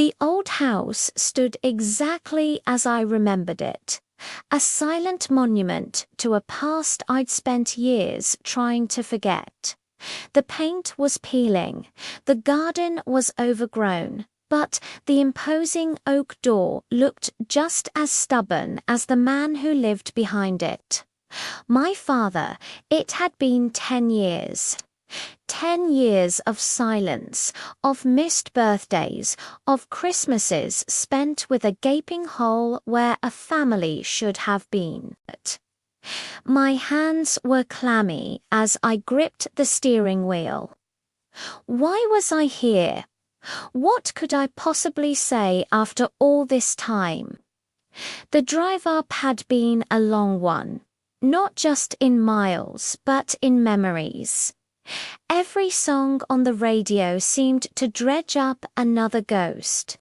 The old house stood exactly as I remembered it, a silent monument to a past I'd spent years trying to forget. The paint was peeling, the garden was overgrown, but the imposing oak door looked just as stubborn as the man who lived behind it. My father, it had been 10 years. 10 years of silence, of missed birthdays, of Christmases spent with a gaping hole where a family should have been. My hands were clammy as I gripped the steering wheel. Why was I here? What could I possibly say after all this time? The drive up had been a long one, not just in miles, but in memories. Every song on the radio seemed to dredge up another ghost.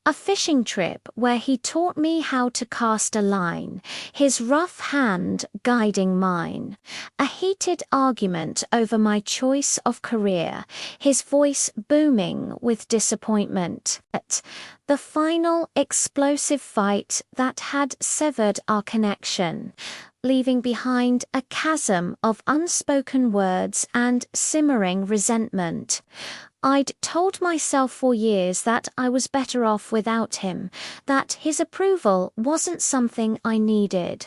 A fishing trip where he taught me how to cast a line, his rough hand guiding mine. A heated argument over my choice of career, his voice booming with disappointment. The final explosive fight that had severed our connection, leaving behind a chasm of unspoken words and simmering resentment. I'd told myself for years that I was better off without him, that his approval wasn't something I needed.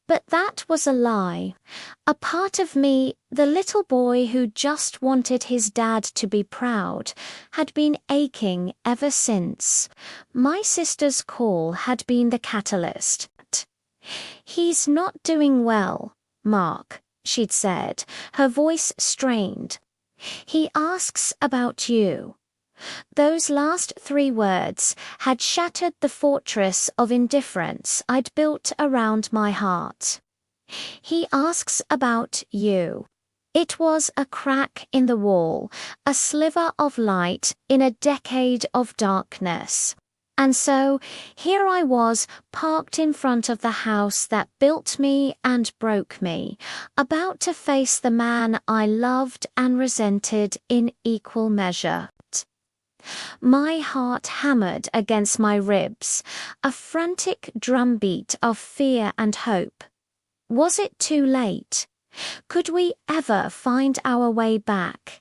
But that was a lie. A part of me, the little boy who just wanted his dad to be proud, had been aching ever since. My sister's call had been the catalyst. "He's not doing well, Mark," she'd said, her voice strained. "He asks about you." Those last 3 words had shattered the fortress of indifference I'd built around my heart. "He asks about you." It was a crack in the wall, a sliver of light in a decade of darkness. And so, here I was, parked in front of the house that built me and broke me, about to face the man I loved and resented in equal measure. My heart hammered against my ribs, a frantic drumbeat of fear and hope. Was it too late? Could we ever find our way back?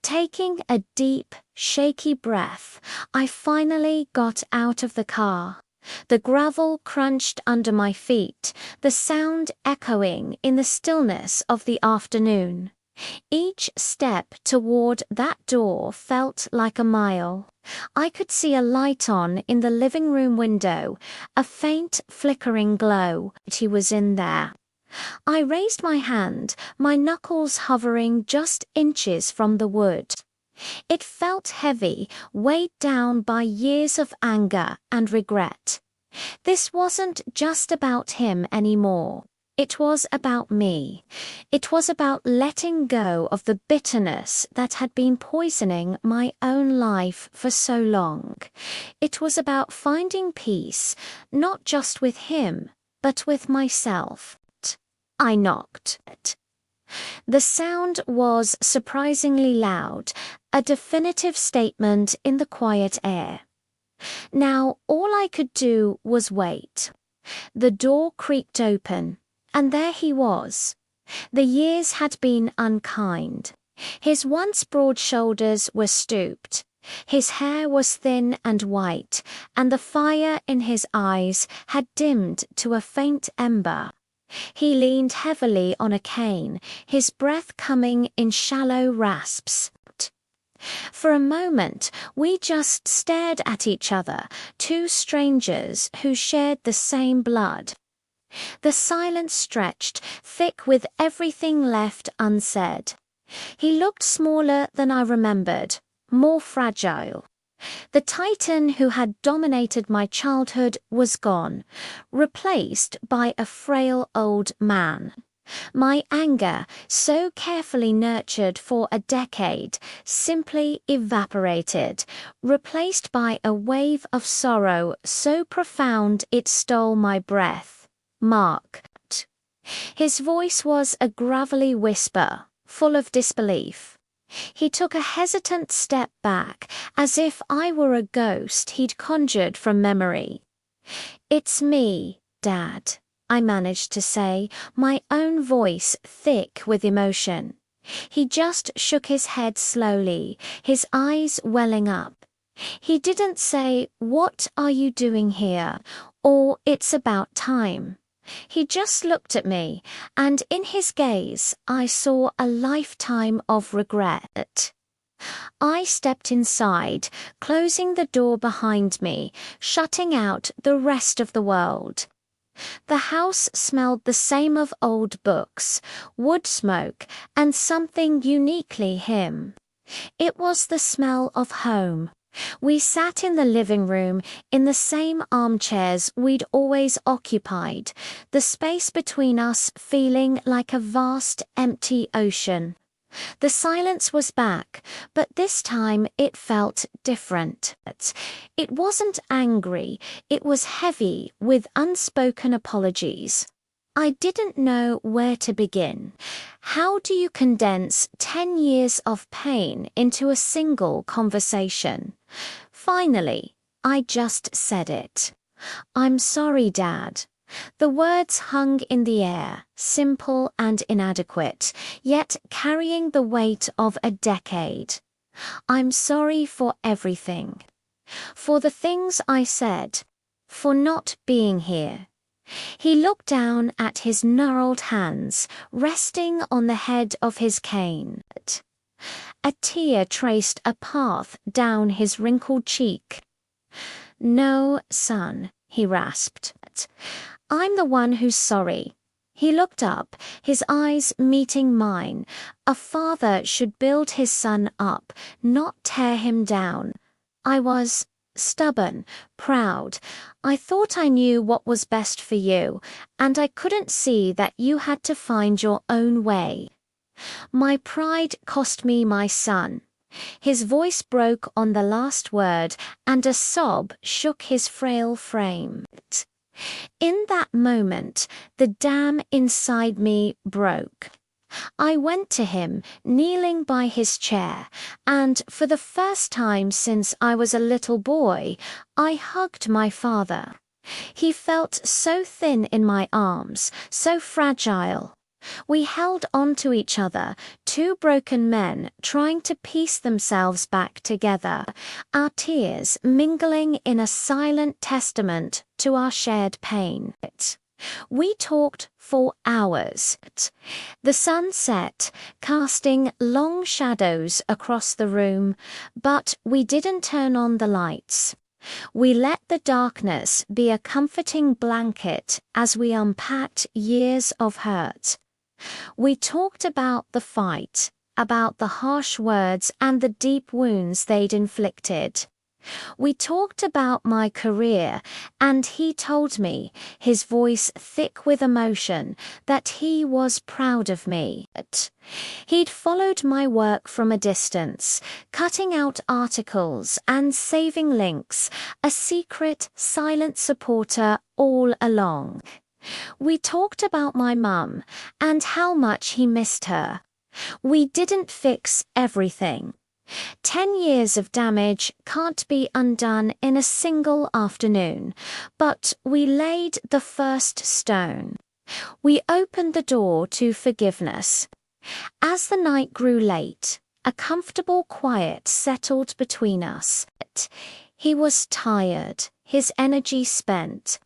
Taking a deep, shaky breath, I finally got out of the car. The gravel crunched under my feet, the sound echoing in the stillness of the afternoon. Each step toward that door felt like a mile. I could see a light on in the living room window, a faint flickering glow. He was in there. I raised my hand, my knuckles hovering just inches from the wood. It felt heavy, weighed down by years of anger and regret. This wasn't just about him anymore. It was about me. It was about letting go of the bitterness that had been poisoning my own life for so long. It was about finding peace, not just with him, but with myself. I knocked. The sound was surprisingly loud, a definitive statement in the quiet air. Now, all I could do was wait. The door creaked open, and there he was. The years had been unkind. His once broad shoulders were stooped. His hair was thin and white, and the fire in his eyes had dimmed to a faint ember. He leaned heavily on a cane, his breath coming in shallow rasps. For a moment, we just stared at each other, 2 strangers who shared the same blood. The silence stretched, thick with everything left unsaid. He looked smaller than I remembered, more fragile. The titan who had dominated my childhood was gone, replaced by a frail old man. My anger, so carefully nurtured for a decade, simply evaporated, replaced by a wave of sorrow so profound it stole my breath. "Mark." His voice was a gravelly whisper, full of disbelief. He took a hesitant step back, as if I were a ghost he'd conjured from memory. "It's me, Dad," I managed to say, my own voice thick with emotion. He just shook his head slowly, his eyes welling up. He didn't say, "What are you doing here?" or "It's about time." He just looked at me, and in his gaze I saw a lifetime of regret. I stepped inside, closing the door behind me, shutting out the rest of the world. The house smelled the same of old books, wood smoke, and something uniquely him. It was the smell of home. We sat in the living room in the same armchairs we'd always occupied, the space between us feeling like a vast, empty ocean. The silence was back, but this time it felt different. It wasn't angry, it was heavy with unspoken apologies. I didn't know where to begin. How do you condense 10 years of pain into a single conversation? Finally, I just said it. "I'm sorry, Dad." The words hung in the air, simple and inadequate, yet carrying the weight of a decade. I'm sorry for everything. For the things I said. For not being here. He looked down at his gnarled hands, resting on the head of his cane. A tear traced a path down his wrinkled cheek. "No, son," he rasped. "I'm the one who's sorry." He looked up, his eyes meeting mine. A father should build his son up, not tear him down. I was stubborn, proud. I thought I knew what was best for you, and I couldn't see that you had to find your own way. My pride cost me my son. His voice broke on the last word, and a sob shook his frail frame. In that moment, the dam inside me broke. I went to him, kneeling by his chair, and for the first time since I was a little boy, I hugged my father. He felt so thin in my arms, so fragile. We held on to each other, two broken men trying to piece themselves back together, our tears mingling in a silent testament to our shared pain. We talked for hours. The sun set, casting long shadows across the room, but we didn't turn on the lights. We let the darkness be a comforting blanket as we unpacked years of hurt. We talked about the fight, about the harsh words and the deep wounds they'd inflicted. We talked about my career, and he told me, his voice thick with emotion, that he was proud of me. He'd followed my work from a distance, cutting out articles and saving links, a secret, silent supporter all along. We talked about my mum and how much he missed her. We didn't fix everything. 10 years of damage can't be undone in a single afternoon, but we laid the first stone. We opened the door to forgiveness. As the night grew late, a comfortable quiet settled between us. He was tired, his energy spent.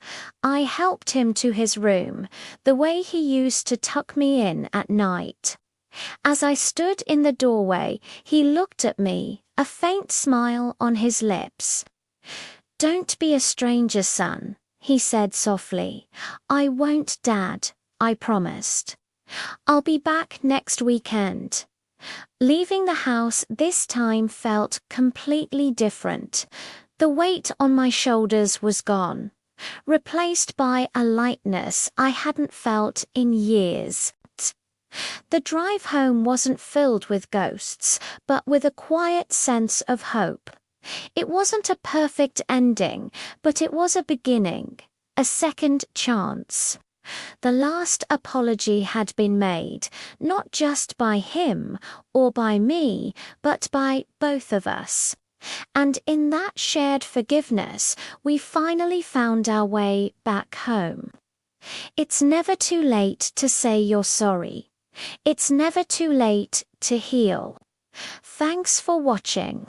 I helped him to his room, the way he used to tuck me in at night. As I stood in the doorway, he looked at me, a faint smile on his lips. "Don't be a stranger, son," he said softly. "I won't, Dad, I promised. I'll be back next weekend." Leaving the house this time felt completely different. The weight on my shoulders was gone, replaced by a lightness I hadn't felt in years. The drive home wasn't filled with ghosts, but with a quiet sense of hope. It wasn't a perfect ending, but it was a beginning, a second chance. The last apology had been made, not just by him or by me, but by both of us. And in that shared forgiveness, we finally found our way back home. It's never too late to say you're sorry. It's never too late to heal. Thanks for watching.